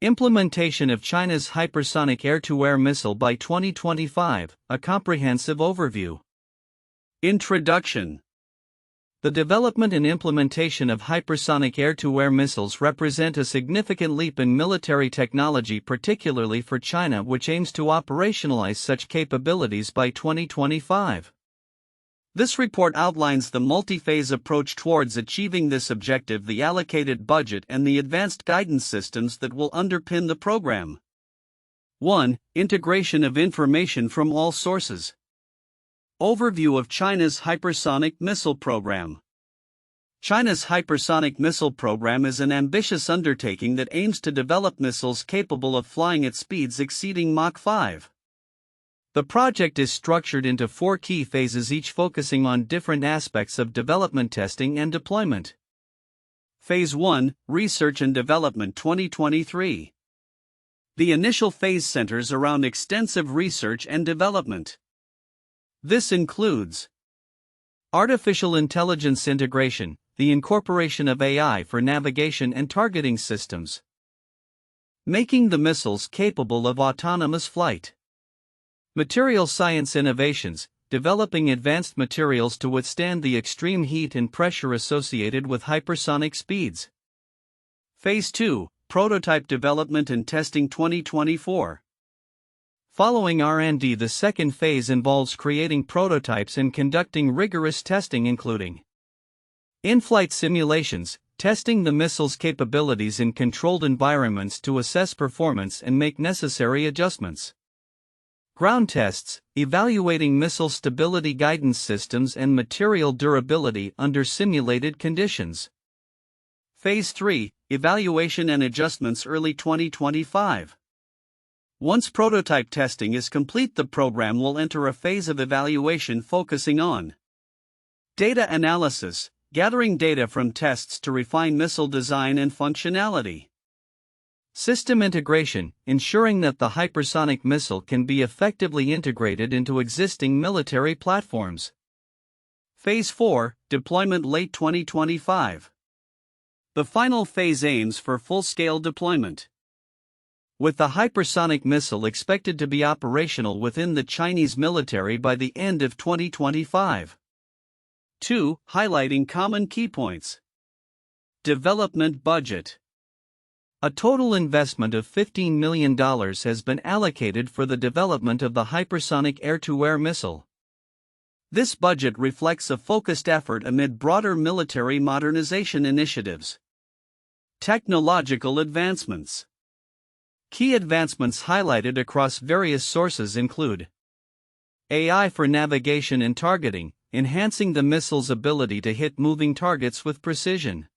Implementation of China's hypersonic air-to-air missile by 2025, a comprehensive overview. Introduction. The development and implementation of hypersonic air-to-air missiles represent a significant leap in military technology, particularly for China, which aims to operationalize such capabilities by 2025. This report outlines the multi-phase approach towards achieving this objective, the allocated budget, and the advanced guidance systems that will underpin the program. 1. Integration of information from all sources. Overview of China's hypersonic missile program. China's hypersonic missile program is an ambitious undertaking that aims to develop missiles capable of flying at speeds exceeding Mach 5. The project is structured into 4 key phases, each focusing on different aspects of development, testing, and deployment. Phase 1, Research and Development 2023. The initial phase centers around extensive research and development. This includes artificial intelligence integration, the incorporation of AI for navigation and targeting systems, making the missiles capable of autonomous flight. Material science innovations, developing advanced materials to withstand the extreme heat and pressure associated with hypersonic speeds. Phase 2, Prototype Development and Testing 2024. Following R&D, the second phase involves creating prototypes and conducting rigorous testing, including in-flight simulations, testing the missile's capabilities in controlled environments to assess performance and make necessary adjustments. Ground tests, evaluating missile stability, guidance systems, and material durability under simulated conditions. Phase 3, Evaluation and Adjustments, early 2025. Once prototype testing is complete, the program will enter a phase of evaluation focusing on data analysis, gathering data from tests to refine missile design and functionality. System integration, ensuring that the hypersonic missile can be effectively integrated into existing military platforms. Phase 4, Deployment, late 2025. The final phase aims for full-scale deployment, with the hypersonic missile expected to be operational within the Chinese military by the end of 2025. 2. Highlighting common key points. Development budget. A total investment of $15 million has been allocated for the development of the hypersonic air-to-air missile. This budget reflects a focused effort amid broader military modernization initiatives. Technological advancements. Key advancements highlighted across various sources include AI for navigation and targeting, enhancing the missile's ability to hit moving targets with precision.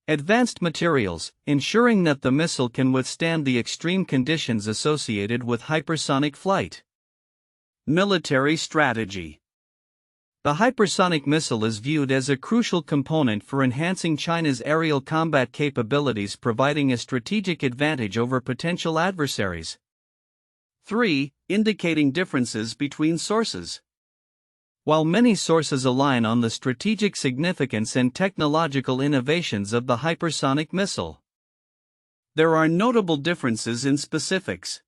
Advanced materials, ensuring that the missile can withstand the extreme conditions associated with hypersonic flight. Military strategy. The hypersonic missile is viewed as a crucial component for enhancing China's aerial combat capabilities, providing a strategic advantage over potential adversaries. 3. Indicating differences between sources. While many sources align on the strategic significance and technological innovations of the hypersonic missile, there are notable differences in specifics.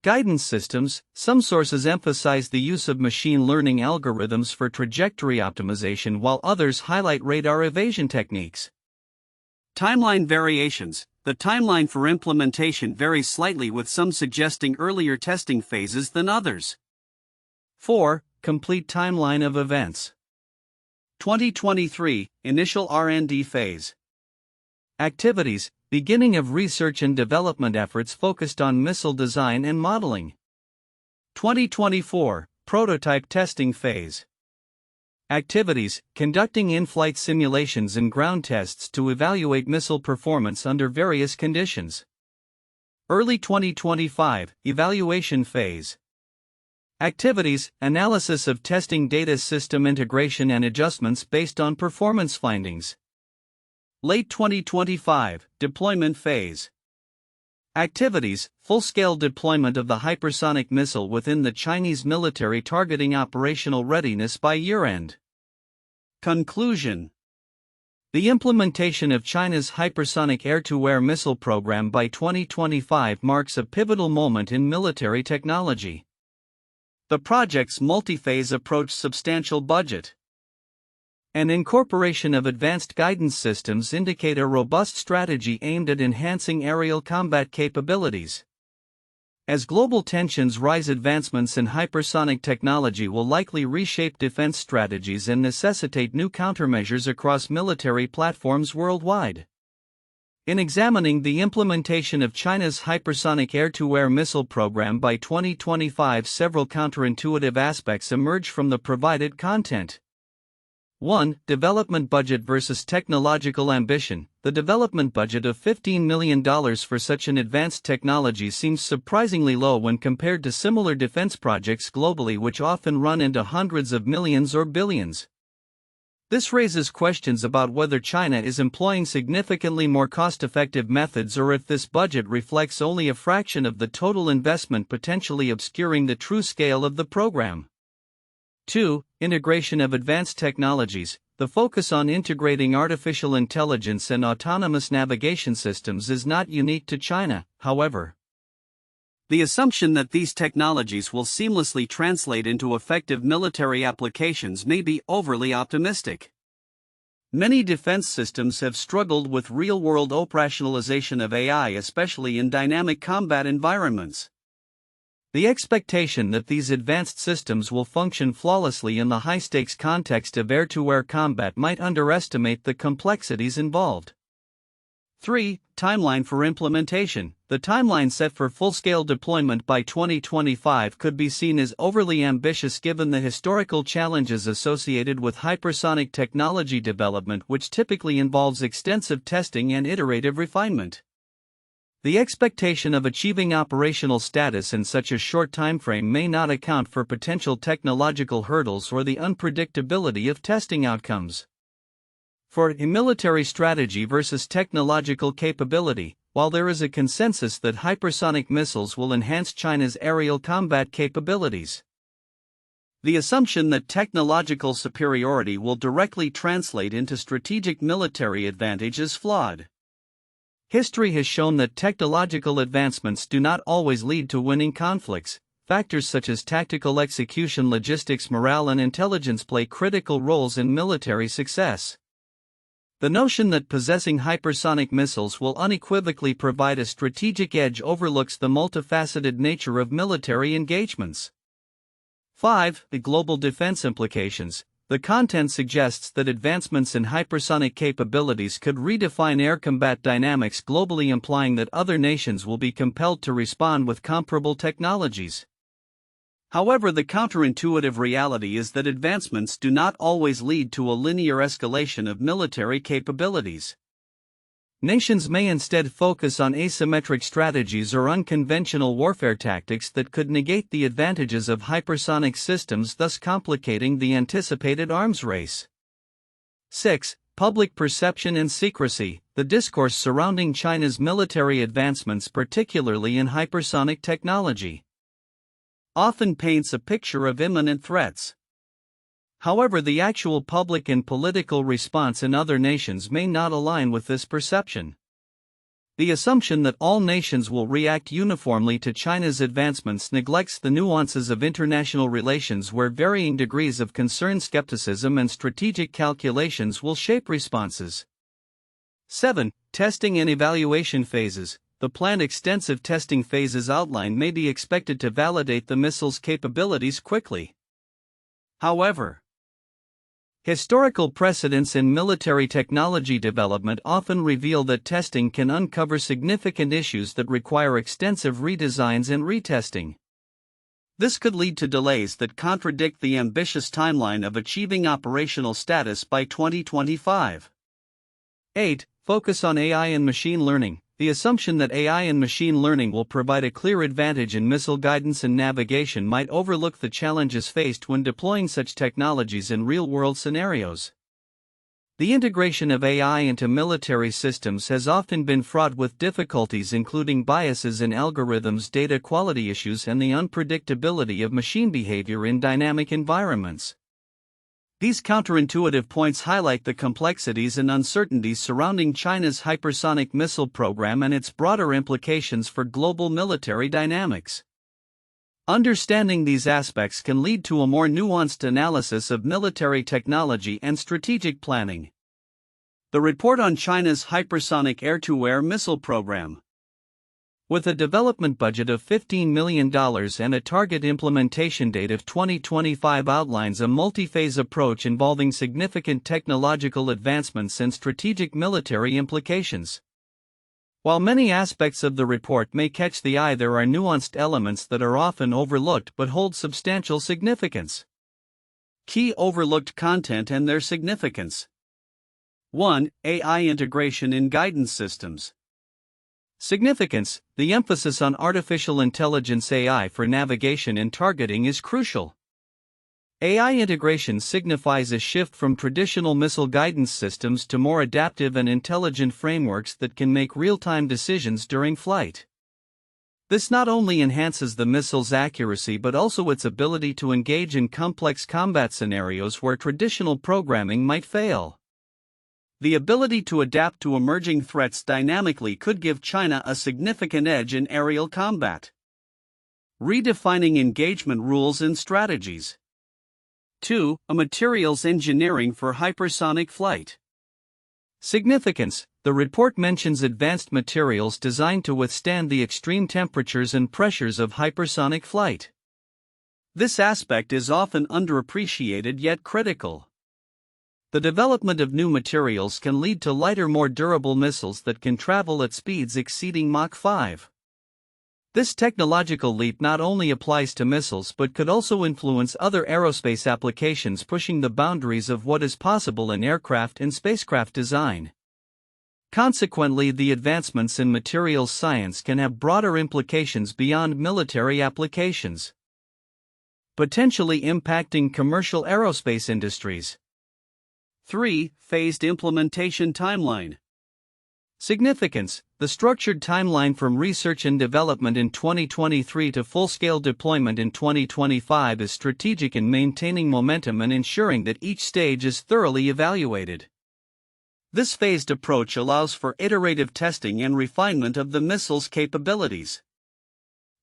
Guidance systems. Some sources emphasize the use of machine learning algorithms for trajectory optimization, while others highlight radar evasion techniques. Timeline variations. The timeline for implementation varies slightly, with some suggesting earlier testing phases than others. 4. Complete timeline of events. 2023, Initial R&D phase. Activities, beginning of research and development efforts focused on missile design and modeling. 2024, Prototype testing phase. Activities, conducting in-flight simulations and ground tests to evaluate missile performance under various conditions. Early 2025, Evaluation phase. Activities, analysis of testing data, system integration and adjustments based on performance findings. Late 2025, Deployment phase. Activities, full-scale deployment of the hypersonic missile within the Chinese military, targeting operational readiness by year-end. Conclusion. The implementation of China's hypersonic air-to-air missile program by 2025 marks a pivotal moment in military technology. The project's multi-phase approach, substantial budget, and incorporation of advanced guidance systems indicate a robust strategy aimed at enhancing aerial combat capabilities. As global tensions rise, advancements in hypersonic technology will likely reshape defense strategies and necessitate new countermeasures across military platforms worldwide. In examining the implementation of China's hypersonic air-to-air missile program by 2025, several counterintuitive aspects emerge from the provided content. 1. Development budget versus technological ambition. The development budget of $15 million for such an advanced technology seems surprisingly low when compared to similar defense projects globally, which often run into hundreds of millions or billions. This raises questions about whether China is employing significantly more cost-effective methods or if this budget reflects only a fraction of the total investment, potentially obscuring the true scale of the program. 2. Integration of advanced technologies. The focus on integrating artificial intelligence and autonomous navigation systems is not unique to China, however. The assumption that these technologies will seamlessly translate into effective military applications may be overly optimistic. Many defense systems have struggled with real-world operationalization of AI, especially in dynamic combat environments. The expectation that these advanced systems will function flawlessly in the high-stakes context of air-to-air combat might underestimate the complexities involved. 3. Timeline for implementation. The timeline set for full-scale deployment by 2025 could be seen as overly ambitious given the historical challenges associated with hypersonic technology development, which typically involves extensive testing and iterative refinement. The expectation of achieving operational status in such a short timeframe may not account for potential technological hurdles or the unpredictability of testing outcomes. For a military strategy versus technological capability, while there is a consensus that hypersonic missiles will enhance China's aerial combat capabilities, the assumption that technological superiority will directly translate into strategic military advantage is flawed. History has shown that technological advancements do not always lead to winning conflicts. Factors such as tactical execution, logistics, morale, and intelligence play critical roles in military success. The notion that possessing hypersonic missiles will unequivocally provide a strategic edge overlooks the multifaceted nature of military engagements. 5. The global defense implications. The content suggests that advancements in hypersonic capabilities could redefine air combat dynamics globally, implying that other nations will be compelled to respond with comparable technologies. However, the counterintuitive reality is that advancements do not always lead to a linear escalation of military capabilities. Nations may instead focus on asymmetric strategies or unconventional warfare tactics that could negate the advantages of hypersonic systems, thus complicating the anticipated arms race. 6. Public perception and secrecy. The discourse surrounding China's military advancements, particularly in hypersonic technology, often paints a picture of imminent threats. However, the actual public and political response in other nations may not align with this perception. The assumption that all nations will react uniformly to China's advancements neglects the nuances of international relations, where varying degrees of concern, skepticism, and strategic calculations will shape responses. 7. Testing and evaluation phases. The planned extensive testing phases outlined may be expected to validate the missile's capabilities quickly. However, historical precedents in military technology development often reveal that testing can uncover significant issues that require extensive redesigns and retesting. This could lead to delays that contradict the ambitious timeline of achieving operational status by 2025. 8. Focus on AI and machine learning. The assumption that AI and machine learning will provide a clear advantage in missile guidance and navigation might overlook the challenges faced when deploying such technologies in real-world scenarios. The integration of AI into military systems has often been fraught with difficulties, including biases in algorithms, data quality issues, and the unpredictability of machine behavior in dynamic environments. These counterintuitive points highlight the complexities and uncertainties surrounding China's hypersonic missile program and its broader implications for global military dynamics. Understanding these aspects can lead to a more nuanced analysis of military technology and strategic planning. The report on China's hypersonic air-to-air missile program. With a development budget of $15 million and a target implementation date of 2025, outlines a multi-phase approach involving significant technological advancements and strategic military implications. While many aspects of the report may catch the eye, there are nuanced elements that are often overlooked but hold substantial significance. Key overlooked content and their significance. 1. AI integration in guidance systems. Significance: the emphasis on artificial intelligence (AI) for navigation and targeting is crucial. AI integration signifies a shift from traditional missile guidance systems to more adaptive and intelligent frameworks that can make real-time decisions during flight. This not only enhances the missile's accuracy but also its ability to engage in complex combat scenarios where traditional programming might fail. The ability to adapt to emerging threats dynamically could give China a significant edge in aerial combat. Redefining engagement rules and strategies. 2. A materials engineering for hypersonic flight. Significance: the report mentions advanced materials designed to withstand the extreme temperatures and pressures of hypersonic flight. This aspect is often underappreciated yet critical. The development of new materials can lead to lighter, more durable missiles that can travel at speeds exceeding Mach 5. This technological leap not only applies to missiles but could also influence other aerospace applications, pushing the boundaries of what is possible in aircraft and spacecraft design. Consequently, the advancements in materials science can have broader implications beyond military applications, potentially impacting commercial aerospace industries. 3. Phased implementation timeline. Significance: the structured timeline from research and development in 2023 to full-scale deployment in 2025 is strategic in maintaining momentum and ensuring that each stage is thoroughly evaluated. This phased approach allows for iterative testing and refinement of the missile's capabilities.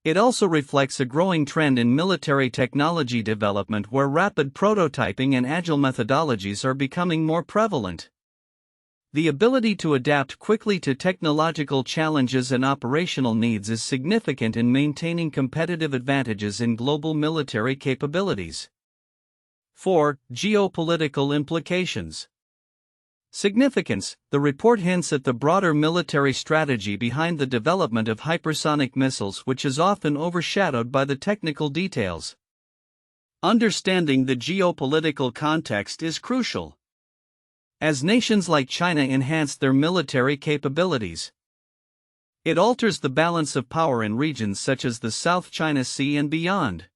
It also reflects a growing trend in military technology development where rapid prototyping and agile methodologies are becoming more prevalent. The ability to adapt quickly to technological challenges and operational needs is significant in maintaining competitive advantages in global military capabilities. 4. Geopolitical implications. Significance: the report hints at the broader military strategy behind the development of hypersonic missiles, which is often overshadowed by the technical details. Understanding the geopolitical context is crucial. As nations like China enhance their military capabilities, it alters the balance of power in regions such as the South China Sea and beyond.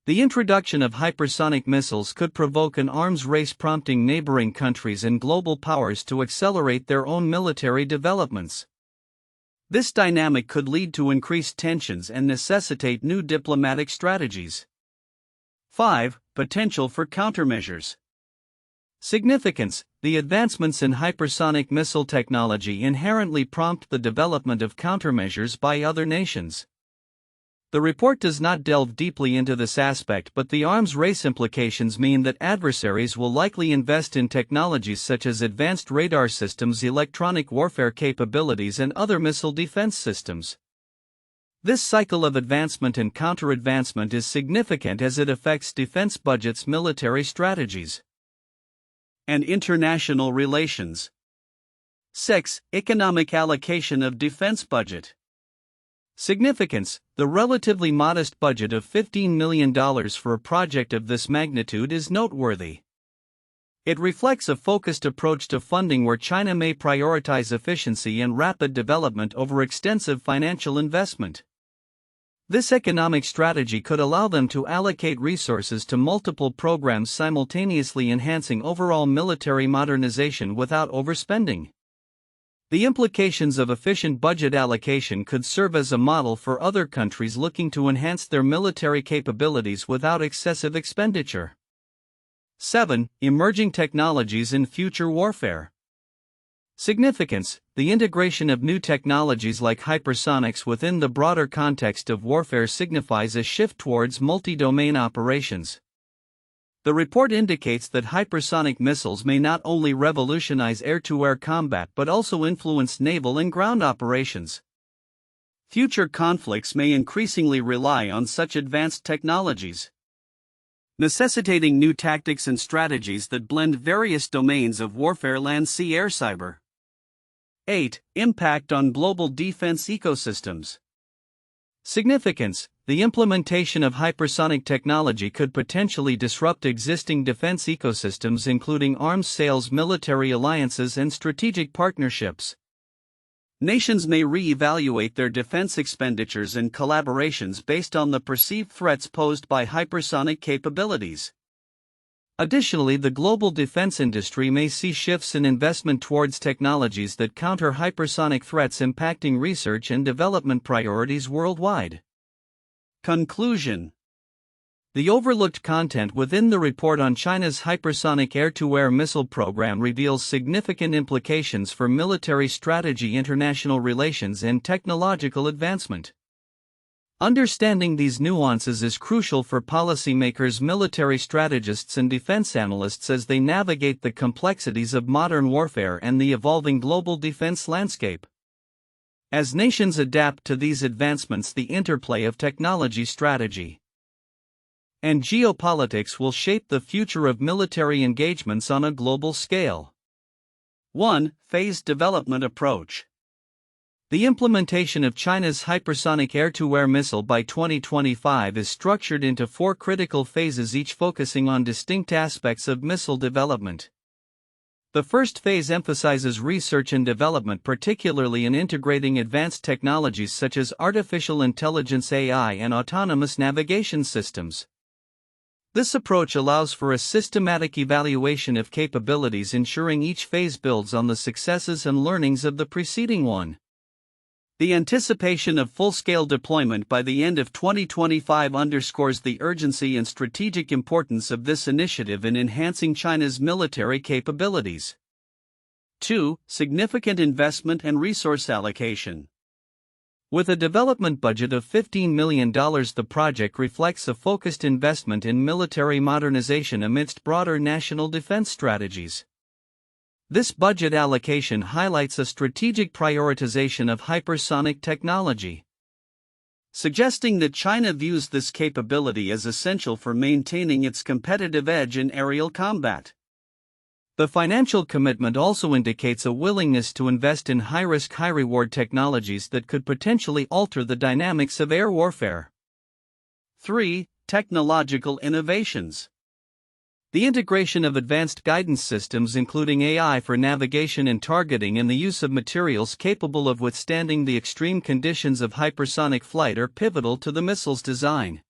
The introduction of hypersonic missiles could provoke an arms race, prompting neighboring countries and global powers to accelerate their own military developments. This dynamic could lead to increased tensions and necessitate new diplomatic strategies. 5. Potential for countermeasures. Significance: the advancements in hypersonic missile technology inherently prompt the development of countermeasures by other nations. The report does not delve deeply into this aspect, but the arms race implications mean that adversaries will likely invest in technologies such as advanced radar systems, electronic warfare capabilities, and other missile defense systems. This cycle of advancement and counter-advancement is significant as it affects defense budgets, military strategies, and international relations. 6. Economic allocation of defense budget. Significance: the relatively modest budget of $15 million for a project of this magnitude is noteworthy. It reflects a focused approach to funding where China may prioritize efficiency and rapid development over extensive financial investment. This economic strategy could allow them to allocate resources to multiple programs, simultaneously enhancing overall military modernization without overspending. The implications of efficient budget allocation could serve as a model for other countries looking to enhance their military capabilities without excessive expenditure. 7. Emerging technologies in future warfare. Significance: the integration of new technologies like hypersonics within the broader context of warfare signifies a shift towards multi-domain operations. The report indicates that hypersonic missiles may not only revolutionize air-to-air combat but also influence naval and ground operations. Future conflicts may increasingly rely on such advanced technologies, necessitating new tactics and strategies that blend various domains of warfare: land, sea, air, cyber. 8. Impact on global defense ecosystems. Significance: the implementation of hypersonic technology could potentially disrupt existing defense ecosystems, including arms sales, military alliances, and strategic partnerships. Nations may re-evaluate their defense expenditures and collaborations based on the perceived threats posed by hypersonic capabilities. Additionally, the global defense industry may see shifts in investment towards technologies that counter hypersonic threats, impacting research and development priorities worldwide. Conclusion: the overlooked content within the report on China's hypersonic air-to-air missile program reveals significant implications for military strategy, international relations, and technological advancement. Understanding these nuances is crucial for policymakers, military strategists, and defense analysts as they navigate the complexities of modern warfare and the evolving global defense landscape. As nations adapt to these advancements, the interplay of technology, strategy, and geopolitics will shape the future of military engagements on a global scale. 1. Phased development approach. The implementation of China's hypersonic air-to-air missile by 2025 is structured into 4 critical phases, each focusing on distinct aspects of missile development. The first phase emphasizes research and development, particularly in integrating advanced technologies such as artificial intelligence (AI) and autonomous navigation systems. This approach allows for a systematic evaluation of capabilities, ensuring each phase builds on the successes and learnings of the preceding one. The anticipation of full-scale deployment by the end of 2025 underscores the urgency and strategic importance of this initiative in enhancing China's military capabilities. 2. Significant investment and resource allocation. With a development budget of $15 million, the project reflects a focused investment in military modernization amidst broader national defense strategies. This budget allocation highlights a strategic prioritization of hypersonic technology, suggesting that China views this capability as essential for maintaining its competitive edge in aerial combat. The financial commitment also indicates a willingness to invest in high-risk, high-reward technologies that could potentially alter the dynamics of air warfare. 3. Technological innovations. The integration of advanced guidance systems, including AI for navigation and targeting, and the use of materials capable of withstanding the extreme conditions of hypersonic flight, are pivotal to the missile's design.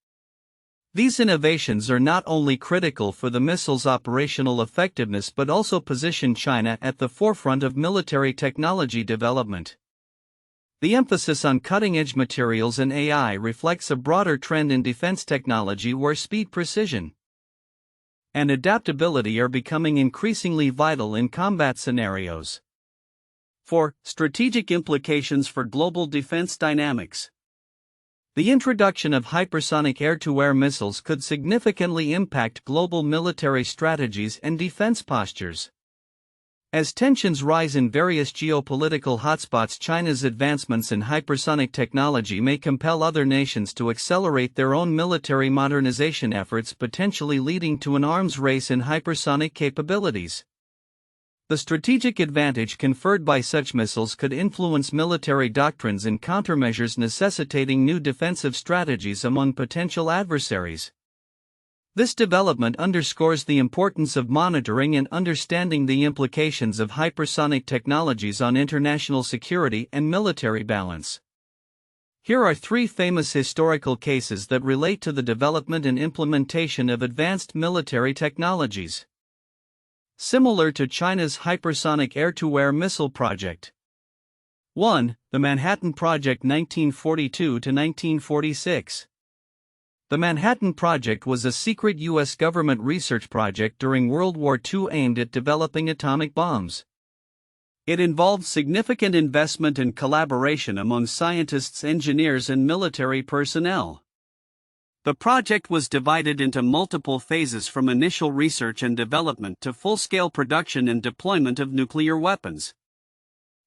These innovations are not only critical for the missile's operational effectiveness but also position China at the forefront of military technology development. The emphasis on cutting-edge materials and AI reflects a broader trend in defense technology where speed, precision, and adaptability are becoming increasingly vital in combat scenarios. 4. Strategic implications for global defense dynamics. The introduction of hypersonic air-to-air missiles could significantly impact global military strategies and defense postures. As tensions rise in various geopolitical hotspots, China's advancements in hypersonic technology may compel other nations to accelerate their own military modernization efforts, potentially leading to an arms race in hypersonic capabilities. The strategic advantage conferred by such missiles could influence military doctrines and countermeasures, necessitating new defensive strategies among potential adversaries. This development underscores the importance of monitoring and understanding the implications of hypersonic technologies on international security and military balance. Here are 3 famous historical cases that relate to the development and implementation of advanced military technologies, similar to China's hypersonic air-to-air missile project. 1. The Manhattan Project, 1942 to 1946. The Manhattan Project was a secret U.S. government research project during World War II aimed at developing atomic bombs. It involved significant investment and collaboration among scientists, engineers, and military personnel. The project was divided into multiple phases from initial research and development to full-scale production and deployment of nuclear weapons.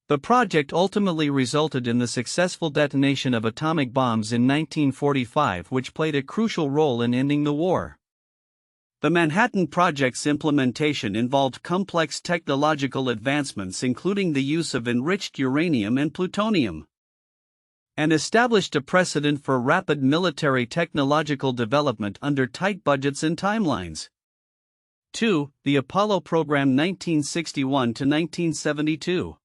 The project ultimately resulted in the successful detonation of atomic bombs in 1945, which played a crucial role in ending the war. The Manhattan Project's implementation involved complex technological advancements, including the use of enriched uranium and plutonium, and established a precedent for rapid military technological development under tight budgets and timelines. 2. The Apollo Program 1961 to 1972.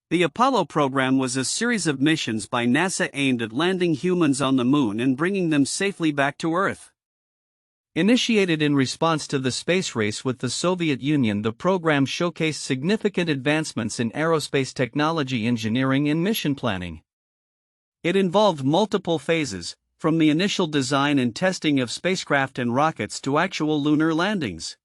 The Apollo program was a series of missions by NASA aimed at landing humans on the Moon and bringing them safely back to Earth. Initiated in response to the space race with the Soviet Union, the program showcased significant advancements in aerospace technology, engineering, and mission planning. It involved multiple phases, from the initial design and testing of spacecraft and rockets to actual lunar landings.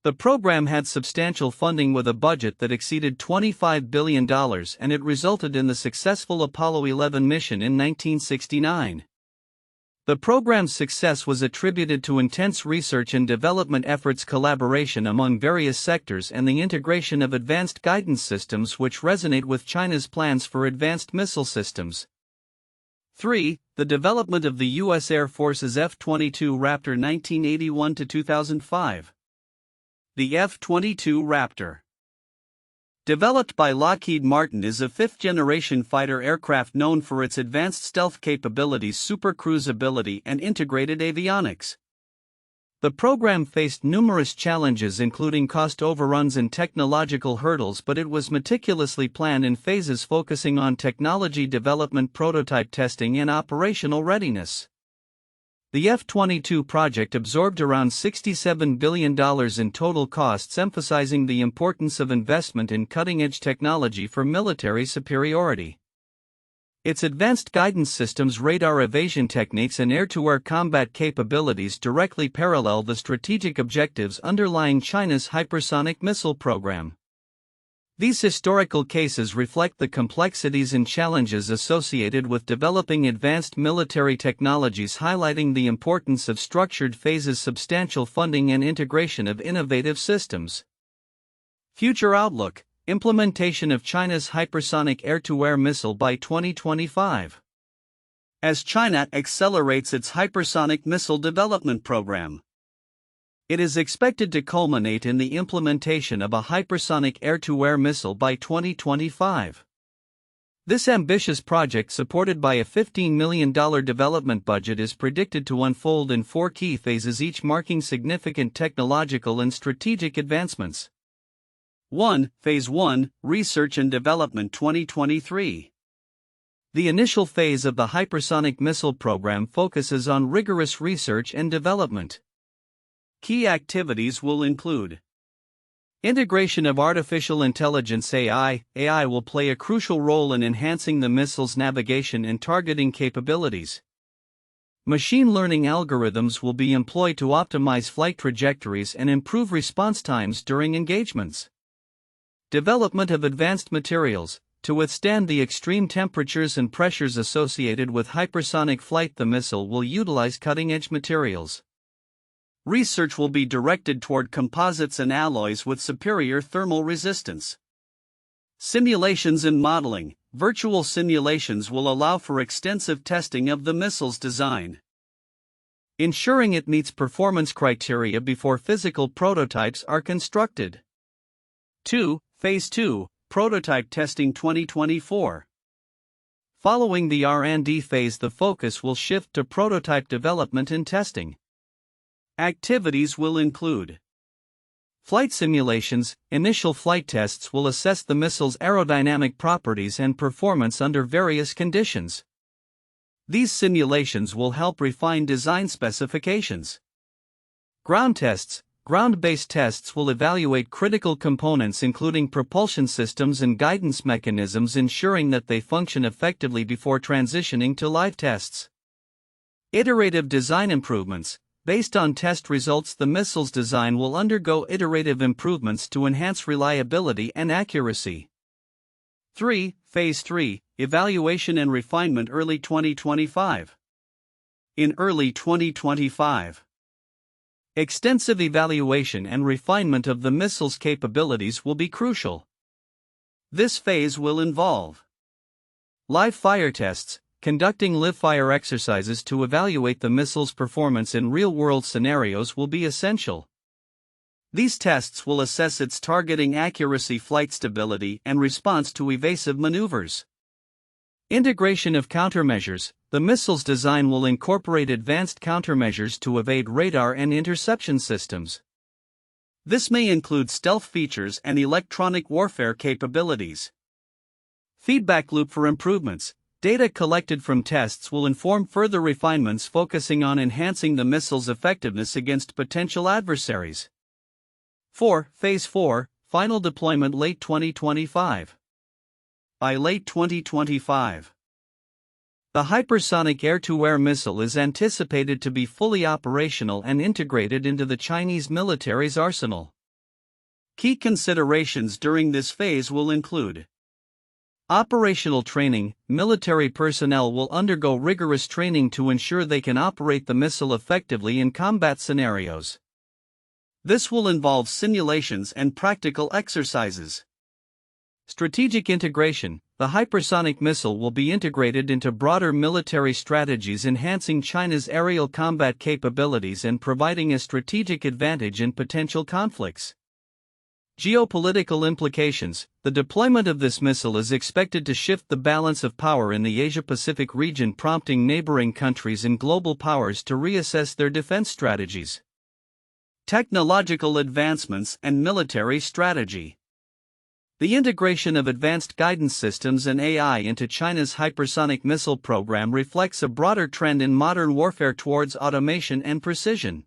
The program had substantial funding with a budget that exceeded $25 billion, and it resulted in the successful Apollo 11 mission in 1969. The program's success was attributed to intense research and development efforts, collaboration among various sectors, and the integration of advanced guidance systems which resonate with China's plans for advanced missile systems. 3. The development of the U.S. Air Force's F-22 Raptor 1981 to 2005. The F-22 Raptor, developed by Lockheed Martin, is a fifth-generation fighter aircraft known for its advanced stealth capabilities, supercruisability, and integrated avionics. The program faced numerous challenges, including cost overruns and technological hurdles, but it was meticulously planned in phases focusing on technology development, prototype testing, and operational readiness. The F-22 project absorbed around $67 billion in total costs, emphasizing the importance of investment in cutting-edge technology for military superiority. Its advanced guidance systems, radar evasion techniques, and air-to-air combat capabilities directly parallel the strategic objectives underlying China's hypersonic missile program. These historical cases reflect the complexities and challenges associated with developing advanced military technologies, highlighting the importance of structured phases, substantial funding, and integration of innovative systems. Future outlook: implementation of China's hypersonic air-to-air missile by 2025. As China accelerates its hypersonic missile development program, it is expected to culminate in the implementation of a hypersonic air-to-air missile by 2025. This ambitious project, supported by a $15 million development budget, is predicted to unfold in 4 key phases, each marking significant technological and strategic advancements. 1. Phase 1, Research and Development 2023. The initial phase of the hypersonic missile program focuses on rigorous research and development. Key activities will include integration of artificial intelligence (AI). AI will play a crucial role in enhancing the missile's navigation and targeting capabilities. Machine learning algorithms will be employed to optimize flight trajectories and improve response times during engagements. Development of advanced materials. To withstand the extreme temperatures and pressures associated with hypersonic flight, the missile will utilize cutting-edge materials. Research will be directed toward composites and alloys with superior thermal resistance. Simulations and modeling. Virtual simulations will allow for extensive testing of the missile's design, ensuring it meets performance criteria before physical prototypes are constructed. 2. Phase 2, Prototype Testing 2024. Following the R&D phase, the focus will shift to prototype development and testing. Activities will include flight simulations. Initial flight tests will assess the missile's aerodynamic properties and performance under various conditions. These simulations will help refine design specifications. Ground tests. Ground-based tests will evaluate critical components including propulsion systems and guidance mechanisms, ensuring that they function effectively before transitioning to live tests. Iterative design improvements. Based on test results, the missile's design will undergo iterative improvements to enhance reliability and accuracy. 3. Phase 3, Evaluation and Refinement early 2025. In early 2025, extensive evaluation and refinement of the missile's capabilities will be crucial. This phase will involve live fire tests, conducting live-fire exercises to evaluate the missile's performance in real-world scenarios will be essential. These tests will assess its targeting accuracy, flight stability, and response to evasive maneuvers. Integration of countermeasures. The missile's design will incorporate advanced countermeasures to evade radar and interception systems. This may include stealth features and electronic warfare capabilities. Feedback loop for improvements. Data collected from tests will inform further refinements focusing on enhancing the missile's effectiveness against potential adversaries. 4. Phase 4, Final Deployment late 2025. By late 2025, the Hypersonic Air-to-Air Missile is anticipated to be fully operational and integrated into the Chinese military's arsenal. Key considerations during this phase will include operational training. Military personnel will undergo rigorous training to ensure they can operate the missile effectively in combat scenarios. This will involve simulations and practical exercises. Strategic integration. The hypersonic missile will be integrated into broader military strategies, enhancing China's aerial combat capabilities and providing a strategic advantage in potential conflicts. Geopolitical implications. The deployment of this missile is expected to shift the balance of power in the Asia-Pacific region, prompting neighboring countries and global powers to reassess their defense strategies. Technological advancements and military strategy. The integration of advanced guidance systems and AI into China's hypersonic missile program reflects a broader trend in modern warfare towards automation and precision.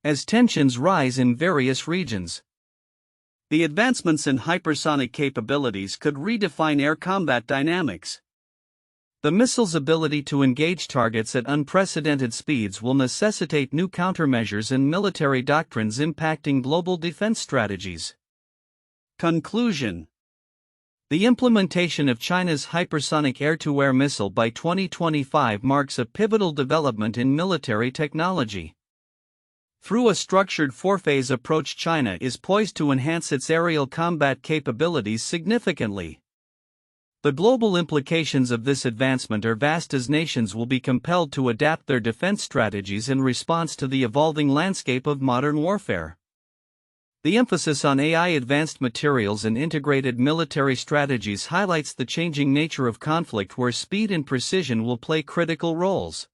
As tensions rise in various regions, the advancements in hypersonic capabilities could redefine air combat dynamics. The missile's ability to engage targets at unprecedented speeds will necessitate new countermeasures and military doctrines impacting global defense strategies. Conclusion. The implementation of China's hypersonic air-to-air missile by 2025 marks a pivotal development in military technology. Through a structured four-phase approach, China is poised to enhance its aerial combat capabilities significantly. The global implications of this advancement are vast, as nations will be compelled to adapt their defense strategies in response to the evolving landscape of modern warfare. The emphasis on AI, advanced materials, and integrated military strategies highlights the changing nature of conflict, where speed and precision will play critical roles.